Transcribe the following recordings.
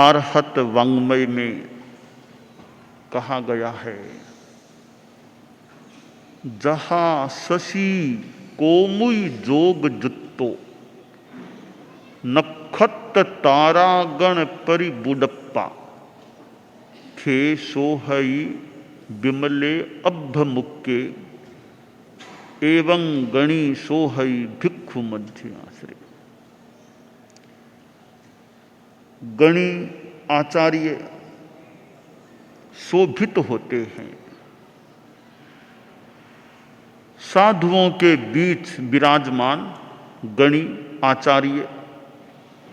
आर्हत वाङ्मय में कहा गया है, जहाँ शशि कोमुई जोग जुत्तो नक्षत्र तारागण परिबुडप्पा खे सोहई विमले अभ्यमुक्के एवं गणी सोहई भिक्षु मध्य आश्रय। गणी आचार्य शोभित होते हैं, साधुओं के बीच विराजमान गणी आचार्य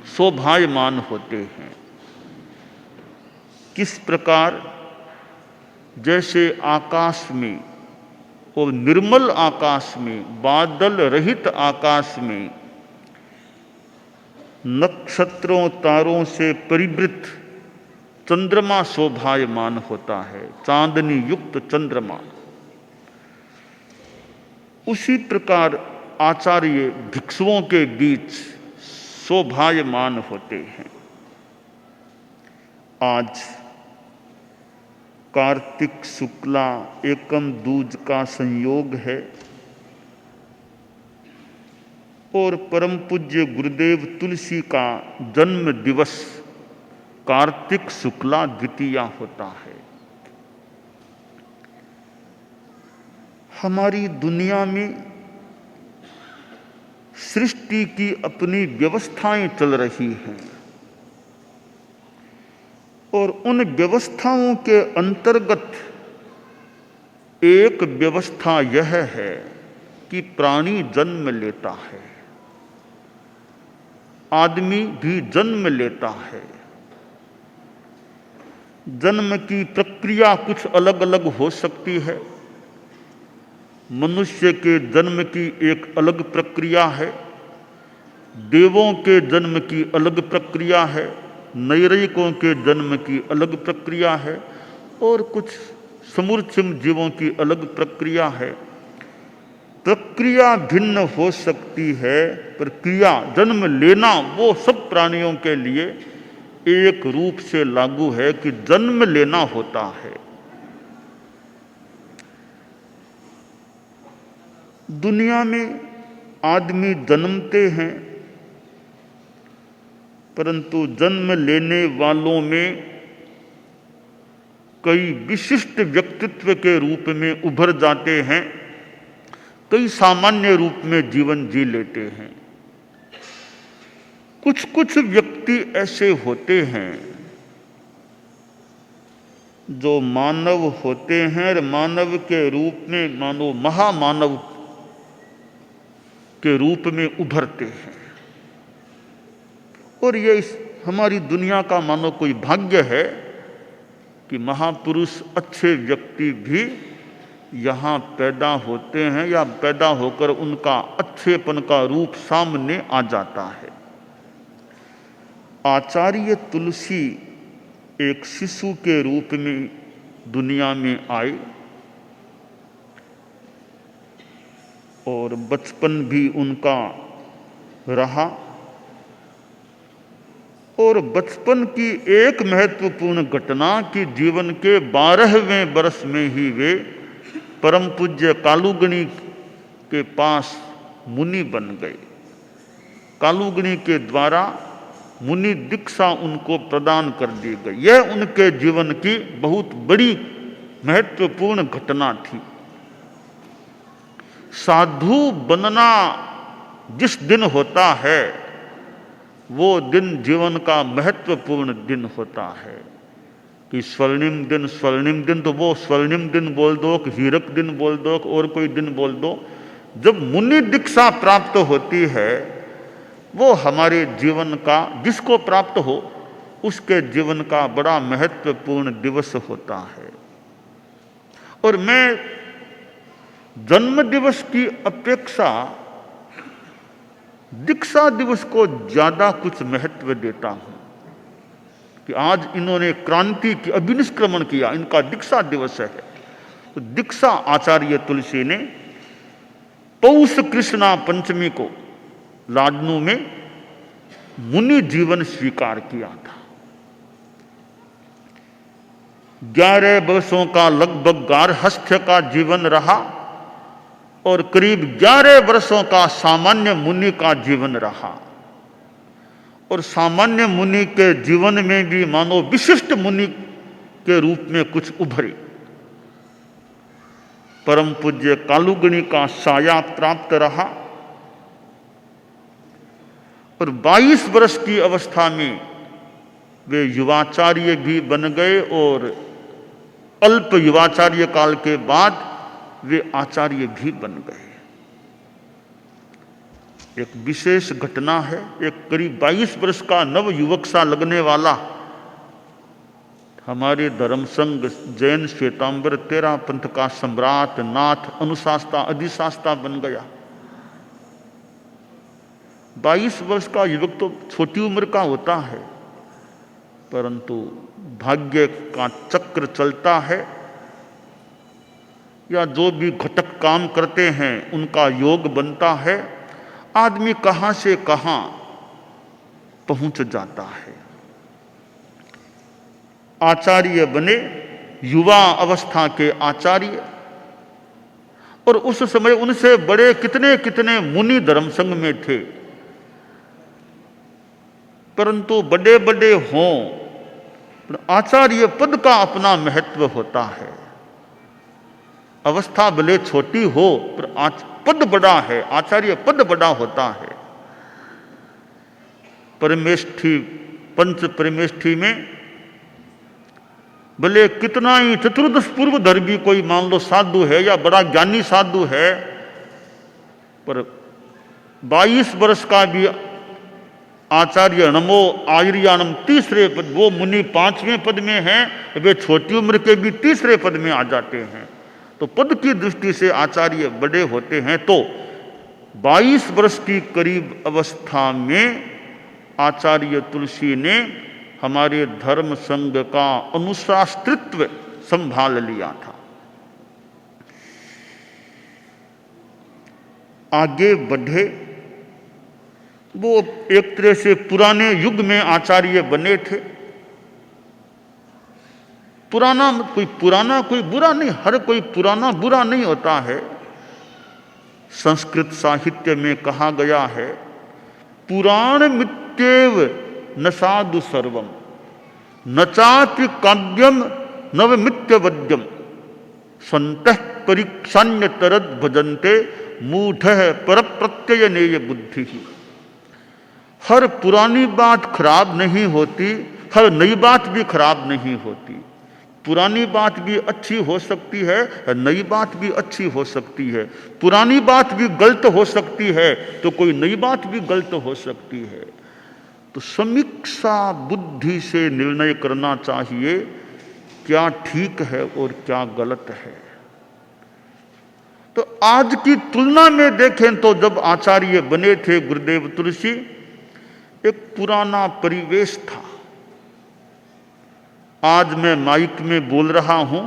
शोभायमान होते हैं। किस प्रकार? जैसे आकाश में और निर्मल आकाश में, बादल रहित आकाश में नक्षत्रों तारों से परिवृत चंद्रमा शोभायमान होता है, चांदनी युक्त चंद्रमा, उसी प्रकार आचार्य भिक्षुओं के बीच शोभायमान होते हैं। आज कार्तिक शुक्ला एकम दूज का संयोग है और परम पूज्य गुरुदेव तुलसी का जन्म दिवस कार्तिक शुक्ला द्वितीया होता है। हमारी दुनिया में सृष्टि की अपनी व्यवस्थाएं चल रही हैं और उन व्यवस्थाओं के अंतर्गत एक व्यवस्था यह है कि प्राणी जन्म लेता है, आदमी भी जन्म लेता है। जन्म की प्रक्रिया कुछ अलग अलग हो सकती है। मनुष्य के जन्म की एक अलग प्रक्रिया है, देवों के जन्म की अलग प्रक्रिया है, नैरयिकों के जन्म की अलग प्रक्रिया है और कुछ समूर्छिम जीवों की अलग प्रक्रिया है। प्रक्रिया भिन्न हो सकती है, प्रक्रिया जन्म लेना वो सब प्राणियों के लिए एक रूप से लागू है कि जन्म लेना होता है। दुनिया में आदमी जन्मते हैं, परंतु जन्म लेने वालों में कई विशिष्ट व्यक्तित्व के रूप में उभर जाते हैं, कई सामान्य रूप में जीवन जी लेते हैं। कुछ कुछ व्यक्ति ऐसे होते हैं जो मानव होते हैं और मानव के रूप में, मानो महामानव के रूप में उभरते हैं। और ये हमारी दुनिया का मानो कोई भाग्य है कि महापुरुष अच्छे व्यक्ति भी यहाँ पैदा होते हैं या पैदा होकर उनका अच्छेपन का रूप सामने आ जाता है। आचार्य तुलसी एक शिशु के रूप में दुनिया में आए और बचपन भी उनका रहा और बचपन की एक महत्वपूर्ण घटना कि जीवन के 12वें वर्ष में ही वे परम पूज्य कालुगणी के पास मुनि बन गए। कालुगणी के द्वारा मुनि दीक्षा उनको प्रदान कर दी गई। यह उनके जीवन की बहुत बड़ी महत्वपूर्ण घटना थी। साधु बनना जिस दिन होता है वो दिन जीवन का महत्वपूर्ण दिन होता है कि स्वर्णिम दिन तो वो स्वर्णिम दिन बोल दो, कि हीरक दिन बोल दो, और कोई दिन बोल दो। जब मुनि दीक्षा प्राप्त होती है वो हमारे जीवन का, जिसको प्राप्त हो उसके जीवन का बड़ा महत्वपूर्ण दिवस होता है। और मैं जन्म दिवस की अपेक्षा दीक्षा दिवस को ज्यादा कुछ महत्व देता हूं कि आज इन्होंने क्रांति की, अभिनिष्क्रमण किया, इनका दीक्षा दिवस है। तो दीक्षा आचार्य तुलसी ने पौष कृष्णा पंचमी को लाडनू में मुनि जीवन स्वीकार किया था। 11 वर्षों का लगभग गारहस्थ्य का जीवन रहा और करीब 11 वर्षों का सामान्य मुनि का जीवन रहा। और सामान्य मुनि के जीवन में भी मानो विशिष्ट मुनि के रूप में कुछ उभरे। परम पूज्य कालुगणी का साया प्राप्त रहा और 22 वर्ष की अवस्था में वे युवाचार्य भी बन गए और अल्प युवाचार्य काल के बाद वे आचार्य भी बन गए। एक विशेष घटना है। एक करीब 22 वर्ष का नव युवक सा लगने वाला हमारे धर्म संघ जैन श्वेतांबर 13 पंथ का सम्राट, नाथ, अनुशास्ता, अधिशास्ता बन गया। 22 वर्ष का युवक तो छोटी उम्र का होता है, परंतु भाग्य का चक्र चलता है या जो भी घटक काम करते हैं उनका योग बनता है। आदमी कहां से कहां पहुंच जाता है। आचार्य बने, युवा अवस्था के आचार्य। और उस समय उनसे बड़े कितने कितने मुनि धर्म संघ में थे, परंतु बड़े बड़े हों, आचार्य पद का अपना महत्व होता है। अवस्था भले छोटी हो पर पद बड़ा है, आचार्य पद बड़ा होता है। परमेष्ठी, पंच परमेष्ठी में भले कितना ही चतुर्दश पूर्व धर्मी कोई मान लो साधु है या बड़ा ज्ञानी साधु है, पर 22 वर्ष का भी आचार्य नमो आर्याणम तीसरे पद, वो मुनि 5वें पद में हैं, वे छोटी उम्र के भी तीसरे पद में आ जाते हैं। तो पद की दृष्टि से आचार्य बड़े होते हैं। तो 22 वर्ष की करीब अवस्था में आचार्य तुलसी ने हमारे धर्म संघ का अनुशास्त्रित्व संभाल लिया था। आगे बढ़े, वो एक तरह से पुराने युग में आचार्य बने थे। पुराना कोई बुरा नहीं, हर कोई पुराना बुरा नहीं होता है। संस्कृत साहित्य में कहा गया है, पुराण मित्येव न साधु सर्वम न चापि काव्यम नवमित्य वद्यम संतः परीक्षान्य तरद भजन्ते मूढ़ पर प्रत्यय नेय बुद्धि। हर पुरानी बात खराब नहीं होती, हर नई बात भी खराब नहीं होती। पुरानी बात भी अच्छी हो सकती है, नई बात भी अच्छी हो सकती है। पुरानी बात भी गलत हो सकती है तो कोई नई बात भी गलत हो सकती है। तो समीक्षा बुद्धि से निर्णय करना चाहिए क्या ठीक है और क्या गलत है। तो आज की तुलना में देखें तो जब आचार्य बने थे गुरुदेव तुलसी, एक पुराना परिवेश था। आज मैं माइक में बोल रहा हूं,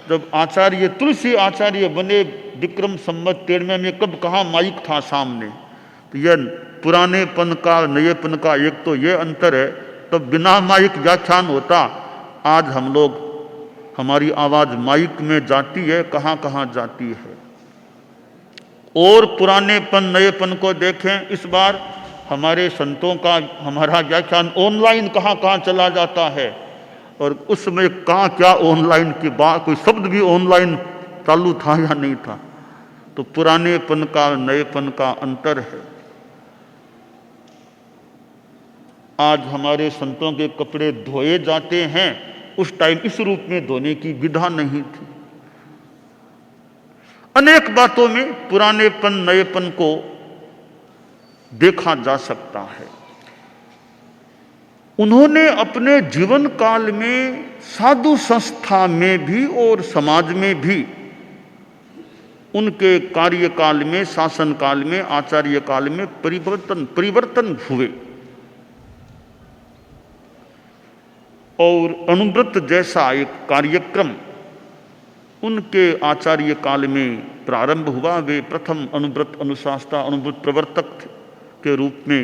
जब आचार्य तुलसी आचार्य बने विक्रम संवत 13वें में कब कहाँ माइक था सामने। तो यह पुरानेपन का नएपन का एक तो ये अंतर है। तब बिना माइक व्याख्यान होता, आज हम लोग, हमारी आवाज माइक में जाती है, कहाँ कहाँ जाती है। और पुरानेपन नएपन को देखें, इस बार हमारे संतों का हमारा व्याख्यान ऑनलाइन कहाँ कहाँ चला जाता है। और उस समय कहाँ क्या ऑनलाइन की बात, कोई शब्द भी ऑनलाइन चालू था या नहीं था। तो पुरानेपन का नएपन का अंतर है। आज हमारे संतों के कपड़े धोए जाते हैं, उस टाइम इस रूप में धोने की विधा नहीं थी। अनेक बातों में पुरानेपन नएपन को देखा जा सकता है। उन्होंने अपने जीवन काल में साधु संस्था में भी और समाज में भी, उनके कार्यकाल में, शासन काल में, आचार्य काल में परिवर्तन हुए। और अनुव्रत जैसा एक कार्यक्रम उनके आचार्य काल में प्रारंभ हुआ। वे प्रथम अनुव्रत अनुशास्ता अनुव्रत प्रवर्तक के रूप में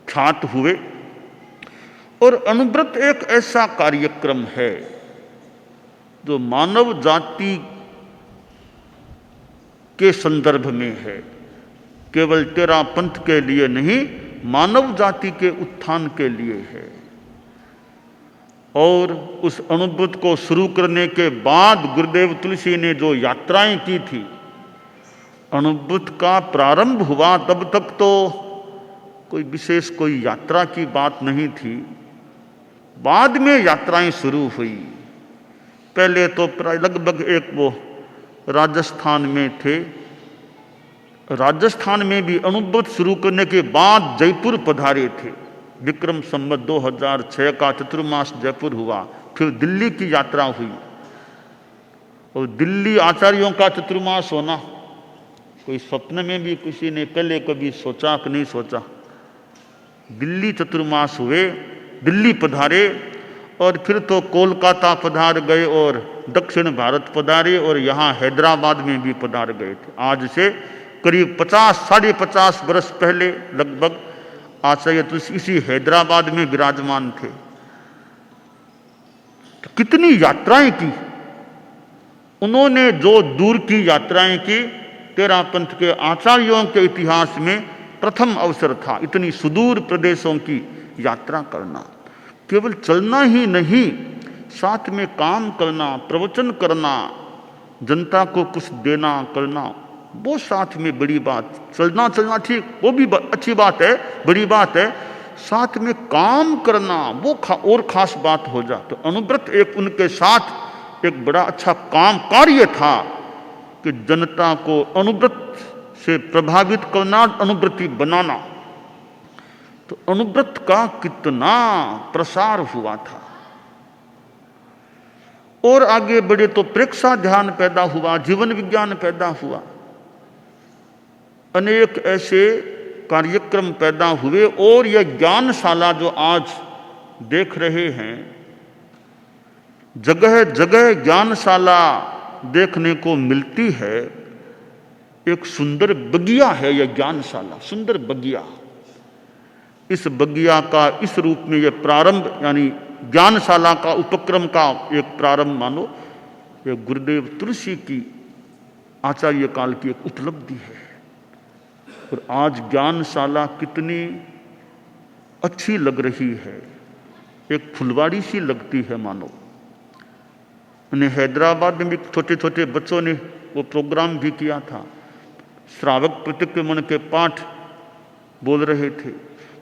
ख्यात हुए। और अनुव्रत एक ऐसा कार्यक्रम है जो मानव जाति के संदर्भ में है, केवल तेरा पंथ के लिए नहीं, मानव जाति के उत्थान के लिए है। और उस अनुभूत को शुरू करने के बाद गुरुदेव तुलसी ने जो यात्राएं की थी, अनुभूत का प्रारंभ हुआ तब तक तो कोई विशेष कोई यात्रा की बात नहीं थी। बाद में यात्राएं शुरू हुई। पहले तो प्राय लगभग एक वो राजस्थान में थे, राजस्थान में भी अनुभूत शुरू करने के बाद जयपुर पधारे थे। विक्रम संवत 2006 का चतुर्मास जयपुर हुआ, फिर दिल्ली की यात्रा हुई। और दिल्ली आचार्यों का चतुर्मास होना कोई स्वप्न में भी किसी ने पहले कभी सोचा कि नहीं सोचा। दिल्ली चतुर्मास हुए, दिल्ली पधारे और फिर तो कोलकाता पधार गए और दक्षिण भारत पधारे और यहाँ हैदराबाद में भी पधार गए थे। आज से करीब 50-50 वर्ष पहले लगभग आचार्य तुलसी इसी हैदराबाद में विराजमान थे। तो कितनी यात्राएं की उन्होंने, जो दूर की यात्राएं की। तेरा पंथ के आचार्यों के इतिहास में प्रथम अवसर था इतनी सुदूर प्रदेशों की यात्रा करना। केवल चलना ही नहीं, साथ में काम करना, प्रवचन करना, जनता को कुछ देना करना, वो साथ में बड़ी बात। चलना ठीक, वो भी अच्छी बात है, बड़ी बात है। साथ में काम करना वो और खास बात हो जा। तो अनुव्रत एक उनके साथ एक बड़ा अच्छा काम कार्य था कि जनता को अनुव्रत से प्रभावित करना, अनुव्रती बनाना। तो अनुव्रत का कितना प्रसार हुआ था। और आगे बढ़े तो प्रेक्षा ध्यान पैदा हुआ, जीवन विज्ञान पैदा हुआ, अनेक ऐसे कार्यक्रम पैदा हुए। और यह ज्ञानशाला जो आज देख रहे हैं, जगह जगह ज्ञानशाला देखने को मिलती है। एक सुंदर बगिया है यह ज्ञानशाला, सुंदर बगिया। इस बगिया का इस रूप में यह प्रारंभ, यानी ज्ञानशाला का उपक्रम का एक प्रारंभ मानो, यह गुरुदेव तुलसी की आचार्य काल की एक उपलब्धि है। और आज ज्ञानशाला कितनी अच्छी लग रही है, एक फुलवाड़ी सी लगती है मानो। उन्हें हैदराबाद में भी छोटे छोटे बच्चों ने वो प्रोग्राम भी किया था, श्रावक प्रतिक्रमण के पाठ बोल रहे थे।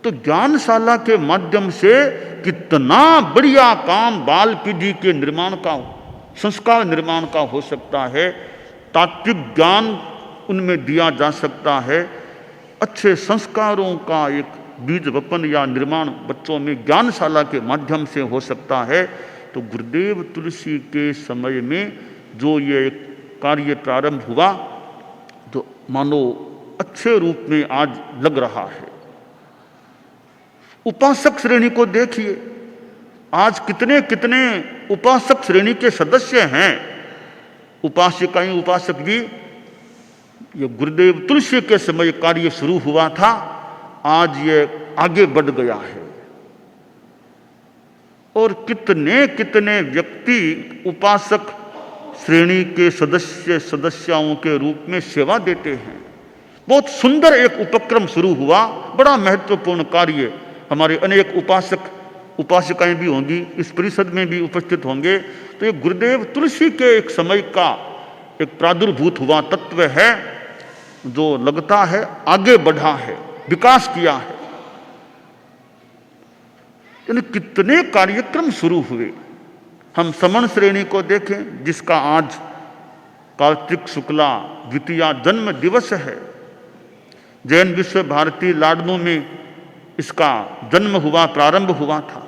तो ज्ञानशाला के माध्यम से कितना बढ़िया काम बाल पीढ़ी के निर्माण का, संस्कार निर्माण का हो सकता है। तात्विक ज्ञान उनमें दिया जा सकता है। अच्छे संस्कारों का एक बीज वपन या निर्माण बच्चों में ज्ञानशाला के माध्यम से हो सकता है। तो गुरुदेव तुलसी के समय में जो ये कार्य प्रारंभ हुआ, तो मानो अच्छे रूप में आज लग रहा है। उपासक श्रेणी को देखिए, आज कितने कितने उपासक श्रेणी के सदस्य हैं। उपासिकाएं, उपासक भी, ये गुरुदेव तुलसी के समय कार्य शुरू हुआ था, आज ये आगे बढ़ गया है। और कितने कितने व्यक्ति उपासक श्रेणी के सदस्यों के रूप में सेवा देते हैं। बहुत सुंदर एक उपक्रम शुरू हुआ, बड़ा महत्वपूर्ण कार्य। हमारे अनेक उपासक उपासिकाएं भी होंगी, इस परिषद में भी उपस्थित होंगे। तो ये गुरुदेव तुलसी के एक समय का एक प्रादुर्भूत हुआ तत्व है, जो लगता है आगे बढ़ा है, विकास किया है। यानी कितने कार्यक्रम शुरू हुए। हम समन श्रेणी को देखें, जिसका आज कार्तिक शुक्ला द्वितीया जन्म दिवस है। जैन विश्व भारती लाडनू में इसका जन्म हुआ, प्रारंभ हुआ था।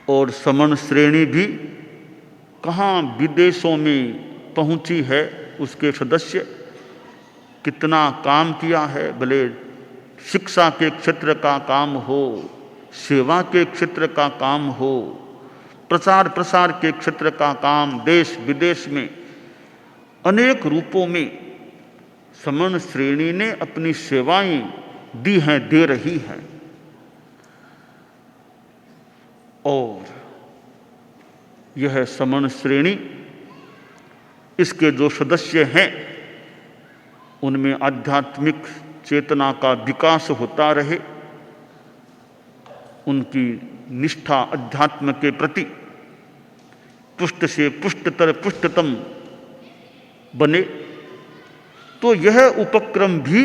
और समन श्रेणी भी कहाँ विदेशों में पहुंची है, उसके सदस्य कितना काम किया है। भले शिक्षा के क्षेत्र का काम हो, सेवा के क्षेत्र का काम हो, प्रचार प्रसार के क्षेत्र का काम, देश विदेश में अनेक रूपों में समन श्रेणी ने अपनी सेवाएं दी हैं, दे रही हैं। और यह समण श्रेणी, इसके जो सदस्य हैं उनमें आध्यात्मिक चेतना का विकास होता रहे, उनकी निष्ठा अध्यात्म के प्रति पुष्ट से पुष्टतर पुष्टतम बने। तो यह उपक्रम भी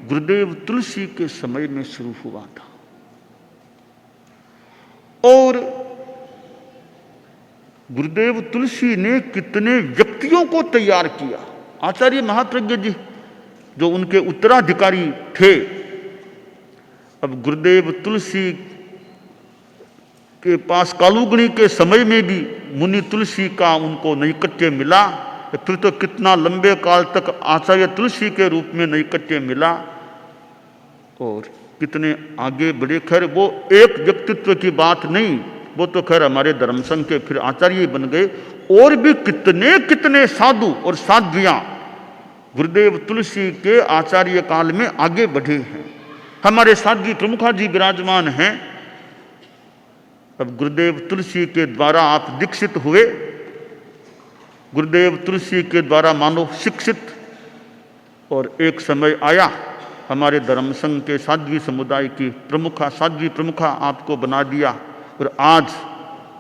गुरुदेव तुलसी के समय में शुरू हुआ था। और गुरुदेव तुलसी ने कितने व्यक्तियों को तैयार किया। आचार्य महाप्रज्ञ जी जो उनके उत्तराधिकारी थे, अब गुरुदेव तुलसी के पास कालुगणी के समय में भी मुनि तुलसी का उनको नैकट्य मिला, फिर तो कितना लंबे काल तक आचार्य तुलसी के रूप में नैकट्य मिला और कितने आगे बढ़े। खैर वो एक व्यक्तित्व की बात नहीं, वो तो खैर हमारे धर्म संघ के फिर आचार्य बन गए। और भी कितने कितने साधु और साध्वियां गुरुदेव तुलसी के आचार्य काल में आगे बढ़े हैं। हमारे साध्वी प्रमुखा जी विराजमान हैं। अब गुरुदेव तुलसी के द्वारा आप दीक्षित हुए, गुरुदेव तुलसी के द्वारा मानो शिक्षित, और एक समय आया हमारे धर्म संघ के साध्वी समुदाय की प्रमुखा, साध्वी प्रमुखा आपको बना दिया और आज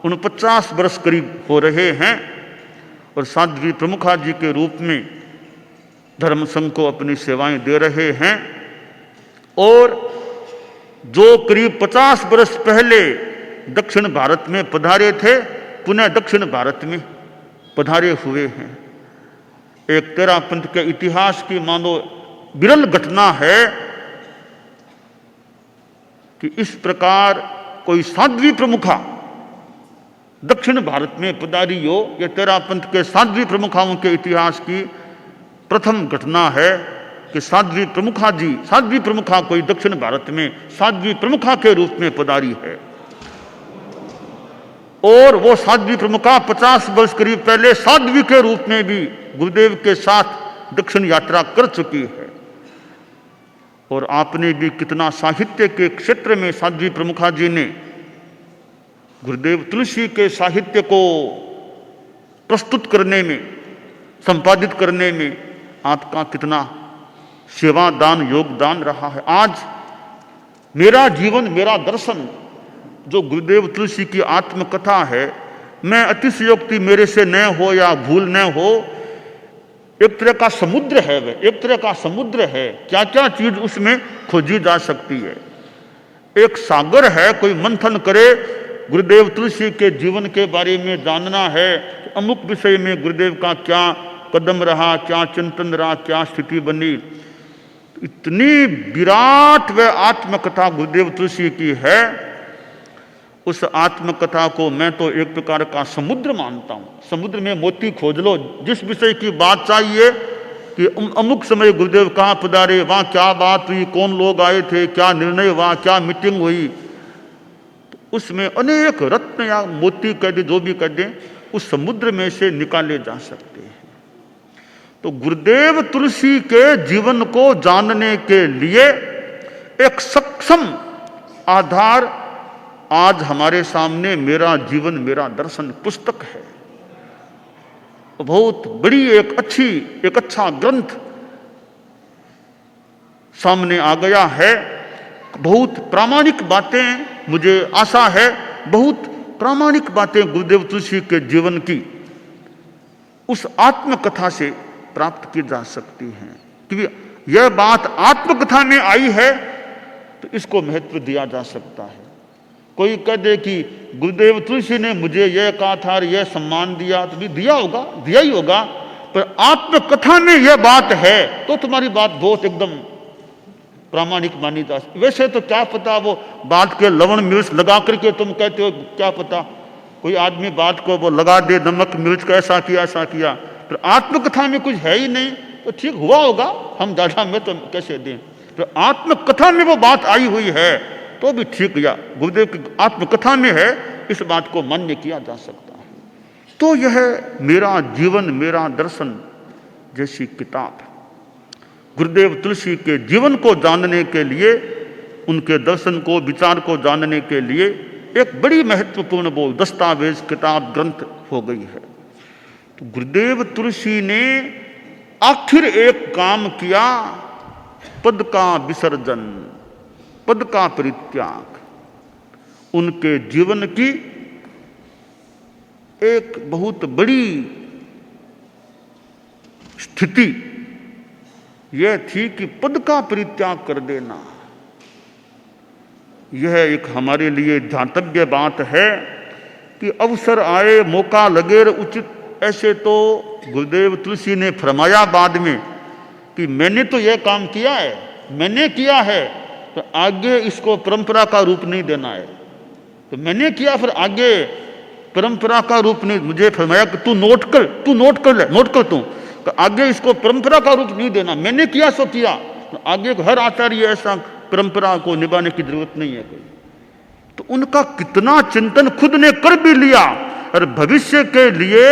49 वर्ष करीब हो रहे हैं और साध्वी प्रमुखा जी के रूप में धर्म संघ को अपनी सेवाएं दे रहे हैं। और जो करीब 50 वर्ष पहले दक्षिण भारत में पधारे थे, पुनः दक्षिण भारत में पधारे हुए हैं। एक तेरापंथ के इतिहास की मानो विरल घटना है कि इस प्रकार कोई साध्वी प्रमुखा दक्षिण भारत में पधारी हो। यह तेरापंथ के साध्वी प्रमुखाओं के इतिहास की प्रथम घटना है कि साध्वी प्रमुखा कोई दक्षिण भारत में साध्वी प्रमुखा के रूप में पधारी है। और वो साध्वी प्रमुखा 50 वर्ष करीब पहले साध्वी के रूप में भी गुरुदेव के साथ दक्षिण यात्रा कर चुकी है। और आपने भी कितना साहित्य के क्षेत्र में साध्वी प्रमुखा जी ने गुरुदेव तुलसी के साहित्य को प्रस्तुत करने में, संपादित करने में आपका कितना सेवादान, योगदान रहा है। आज मेरा जीवन मेरा दर्शन जो गुरुदेव तुलसी की आत्मकथा है, मैं अतिशयोक्ति मेरे से न हो या भूल न हो, एक तरह का समुद्र है, वह एक तरह का समुद्र है। क्या क्या चीज उसमें खोजी जा सकती है। एक सागर है, कोई मंथन करे गुरुदेव तुलसी के जीवन के बारे में जानना है, अमुक विषय में गुरुदेव का क्या कदम रहा, क्या चिंतन रहा, क्या स्थिति बनी। इतनी विराट व आत्मकथा गुरुदेव तुलसी की है। उस आत्मकथा को मैं तो एक प्रकार का समुद्र मानता हूं। समुद्र में मोती खोज लो, जिस विषय की बात चाहिए कि अमुक समय गुरुदेव कहाँ पधारे, वहां क्या बात हुई, कौन लोग आए थे, क्या निर्णय हुआ, क्या मीटिंग हुई, तो उसमें अनेक रत्न या मोती कह दे, जो भी कह दे, उस समुद्र में से निकाले जा सकते हैं। तो गुरुदेव तुलसी के जीवन को जानने के लिए एक सक्षम आधार आज हमारे सामने मेरा जीवन मेरा दर्शन पुस्तक है। बहुत बड़ी एक अच्छा ग्रंथ सामने आ गया है। बहुत प्रामाणिक बातें, मुझे आशा है बहुत प्रामाणिक बातें गुरुदेव तुलसी के जीवन की उस आत्मकथा से प्राप्त की जा सकती हैं। क्योंकि यह बात आत्मकथा में आई है तो इसको महत्व दिया जा सकता है। कोई कह दे कि गुरुदेव तुलसी ने मुझे यह कहा था, यह सम्मान दिया, तो भी दिया ही होगा, पर आत्मकथा में यह बात है तो तुम्हारी बात बहुत एकदम प्रामाणिक मानी जा सकती। वैसे तो क्या पता वो बात के लवण मिर्च लगा करके तुम कहते हो, क्या पता कोई आदमी बात को वो लगा दे, नमक मिर्च का ऐसा किया, पर आत्मकथा में कुछ है ही नहीं, तो ठीक हुआ होगा, हम दाढ़ा में तो कैसे दें। तो आत्मकथा में वो बात आई हुई है तो भी ठीक, या गुरुदेव की आत्मकथा में है, इस बात को मान्य किया जा सकता है। तो यह मेरा जीवन मेरा दर्शन जैसी किताब गुरुदेव तुलसी के जीवन को जानने के लिए, उनके दर्शन को, विचार को जानने के लिए एक बड़ी महत्वपूर्ण वो दस्तावेज किताब ग्रंथ हो गई है। तो गुरुदेव तुलसी ने आखिर एक काम किया, पद का विसर्जन, पद का परित्याग। उनके जीवन की एक बहुत बड़ी स्थिति यह थी कि पद का परित्याग कर देना। यह एक हमारे लिए ध्यातव्य बात है कि अवसर आए, मौका लगे उचित, ऐसे तो गुरुदेव तुलसी ने फरमाया बाद में कि मैंने तो यह काम किया है, मैंने किया है, तो आगे इसको परंपरा का रूप नहीं देना है। तो मैंने किया, फिर आगे परंपरा का रूप नहीं। मुझे फरमाया कि तू नोट कर ले, नोट कर तू, तो आगे इसको परंपरा का रूप नहीं देना। मैंने किया सो किया, तो आगे हर आचार्य ऐसा परंपरा को निभाने की जरूरत नहीं है कोई। तो उनका कितना चिंतन खुद ने कर भी लिया और भविष्य के लिए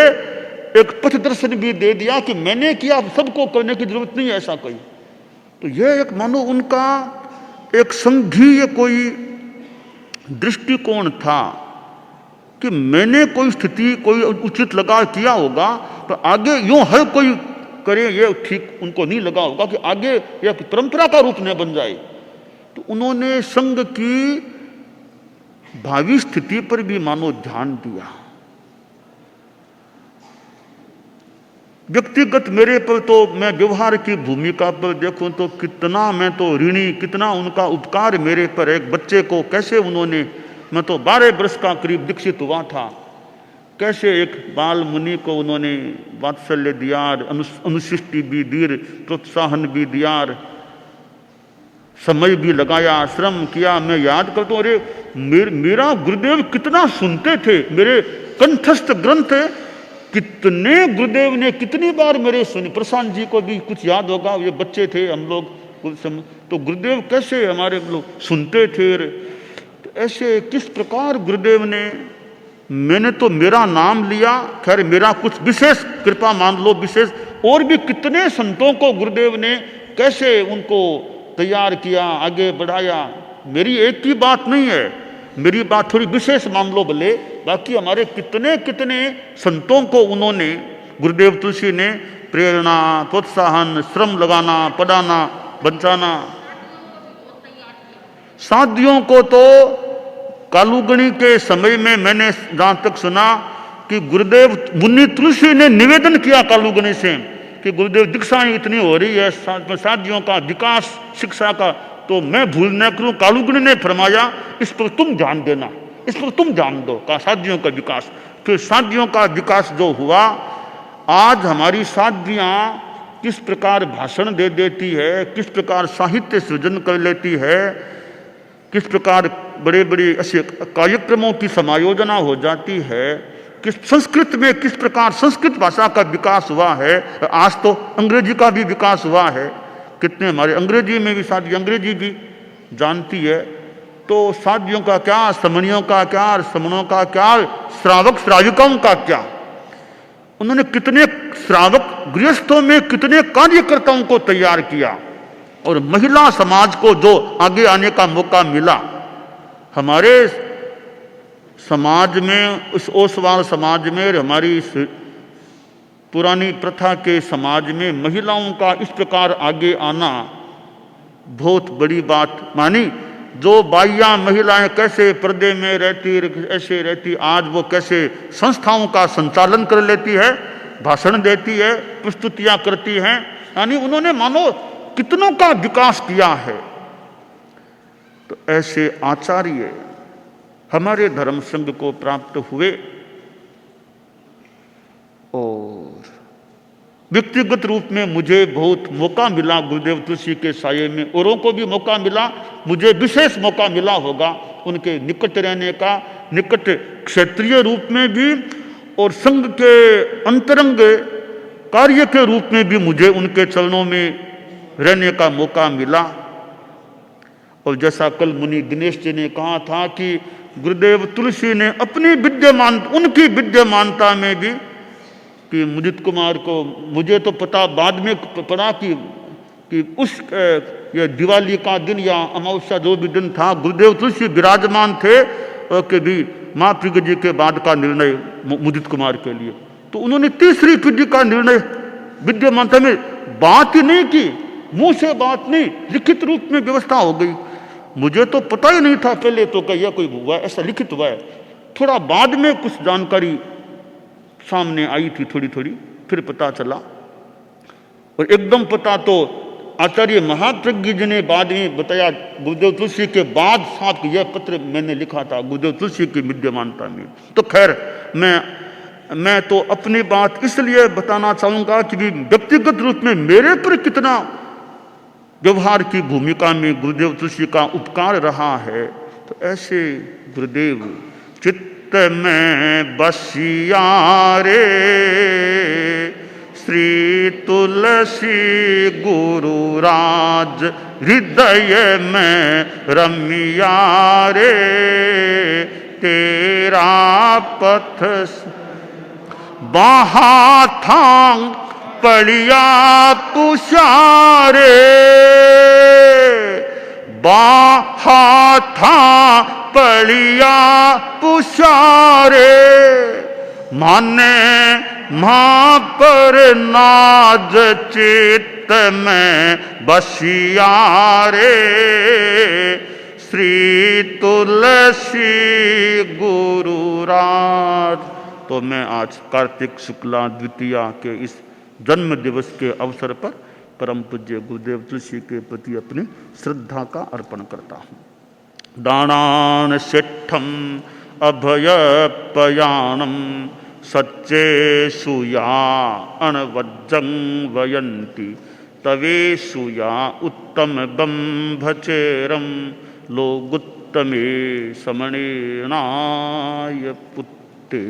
एक पथ दर्शन भी दे दिया कि मैंने किया, सबको करने की जरूरत नहीं है ऐसा कोई। तो यह एक मानो उनका एक संघीय कोई दृष्टिकोण था कि मैंने कोई स्थिति कोई उचित लगा किया होगा, तो आगे यूं हर कोई करे ये ठीक उनको नहीं लगा होगा कि आगे यह परंपरा का रूप न बन जाए। तो उन्होंने संघ की भावी स्थिति पर भी मानो ध्यान दिया। व्यक्तिगत मेरे पर तो मैं व्यवहार की भूमिका पर देखूं तो कितना मैं तो ऋणी, कितना उनका उपकार मेरे पर। एक बच्चे को कैसे उन्होंने, मैं तो 12 वर्ष का करीब दीक्षित हुआ था, कैसे एक बाल मुनि को उन्होंने वात्सल्य दिया, अनुशिष्टि भी दी, प्रोत्साहन भी दिया, समय भी लगाया, श्रम किया। मैं याद करता हूँ, अरे मेरा गुरुदेव कितना सुनते थे, मेरे कंठस्थ ग्रंथ कितने गुरुदेव ने कितनी बार मेरे सुने। प्रशांत जी को भी कुछ याद होगा, ये बच्चे थे हम लोग, तो गुरुदेव कैसे हमारे लोग सुनते थे। तो ऐसे किस प्रकार गुरुदेव ने, मैंने तो मेरा नाम लिया, खैर मेरा कुछ विशेष कृपा मान लो, विशेष और भी कितने संतों को गुरुदेव ने कैसे उनको तैयार किया, आगे बढ़ाया। मेरी एक की बात नहीं है, मेरी बात थोड़ी विशेष मान लो भले, बाकी हमारे कितने कितने संतों को उन्होंने, गुरुदेव तुलसी ने प्रेरणा, प्रोत्साहन, श्रम लगाना, पढ़ाना, बचाना। साधियों को तो कालूगणी के समय में मैंने जहां तक सुना कि गुरुदेव मुनि तुलसी ने निवेदन किया कालूगणी से कि गुरुदेव दीक्षाएं इतनी हो रही है, साधियों का विकास, शिक्षा का, तो मैं भूल न करूं। कालूगणी ने फरमाया इस पर तुम ध्यान देना, इस पर तुम ध्यान दो, का साधियों का विकास। फिर साधियों का विकास जो हुआ, आज हमारी साधियां किस प्रकार भाषण दे देती है, किस प्रकार साहित्य सृजन कर लेती है, किस प्रकार बड़े बड़े ऐसे कार्यक्रमों की समायोजना हो जाती है, किस संस्कृत में किस प्रकार संस्कृत भाषा का विकास हुआ है। आज तो अंग्रेजी का भी विकास हुआ है, कितने हमारे अंग्रेजी में भी साधी अंग्रेजी भी जानती है। तो साधियों का क्या, समणियों का क्या, समणों का क्या, श्रावक श्राविकाओं का क्या। उन्होंने कितने श्रावक गृहस्थों में कितने कार्यकर्ताओं को तैयार किया, और महिला समाज को जो आगे आने का मौका मिला। हमारे समाज में, उस ओसवाल समाज में, हमारी इस पुरानी प्रथा के समाज में महिलाओं का इस प्रकार आगे आना बहुत बड़ी बात मानी। जो बाइयां महिलाएं कैसे पर्दे में रहती, ऐसे रहती, आज वो कैसे संस्थाओं का संचालन कर लेती है, भाषण देती है, प्रस्तुतियां करती हैं। यानी उन्होंने मानो कितनों का विकास किया है। तो ऐसे आचार्य हमारे धर्म संघ को प्राप्त हुए, और व्यक्तिगत रूप में मुझे बहुत मौका मिला गुरुदेव तुलसी के साये में, औरों को भी मौका मिला, मुझे विशेष मौका मिला होगा उनके निकट रहने का, निकट क्षेत्रीय रूप में भी और संघ के अंतरंग कार्य के रूप में भी मुझे उनके चरणों में रहने का मौका मिला। और जैसा कल मुनि दिनेश जी ने कहा था कि गुरुदेव तुलसी ने अपनी विद्यमान, उनकी विद्यमानता में भी, कि मुदित कुमार को, मुझे तो पता बाद में पड़ा कि उस ये दिवाली का दिन या अमावस्या जो भी दिन था, गुरुदेव तुलसी विराजमान थे कि भी महापृज्ञ जी के बाद का निर्णय मुदित कुमार के लिए, तो उन्होंने तीसरी पीढ़ी का निर्णय विद्यमानता में बात ही नहीं की, मुंह से बात नहीं, लिखित रूप में व्यवस्था हो गई। मुझे तो पता ही नहीं था पहले तो कि यह कोई हुआ है, ऐसा लिखित हुआ है। थोड़ा बाद में कुछ जानकारी सामने आई थी, थोड़ी थोड़ी, फिर पता चला। और एकदम पता तो आचार्य महाप्रज्ञ जी ने बाद में बताया, गुरुदेव तुलसी के बाद साथ यह पत्र मैंने लिखा था गुरुदेव तुलसी की विद्यमानता में। तो खैर मैं तो अपनी बात इसलिए बताना चाहूंगा कि व्यक्तिगत रूप में मेरे पर कितना व्यवहार की भूमिका में गुरुदेव तुलसी का उपकार रहा है। तो ऐसे गुरुदेव चित्त में बसिया रे श्री तुलसी गुरुराज, हृदय में रमिया रे तेरा पथ बाहा थांग पड़िया पुशारे, बाहा था पड़िया पुशारे, माने मां पर नाज चित्त में बसिया रे श्री तुलसी गुरुराज। तो मैं आज कार्तिक शुक्ला द्वितीया के इस जन्म दिवस के अवसर पर परम पूज्य गुरुदेव तुलसी के प्रति अपनी श्रद्धा का अर्पण करता हूँ। दानान शिठम अभयपयाणम सच्चे सुया अणवज्जं वयंती तवे सुया उत्तम बंभचेरम लोगुत्तमे समणेनाय पुत्ते।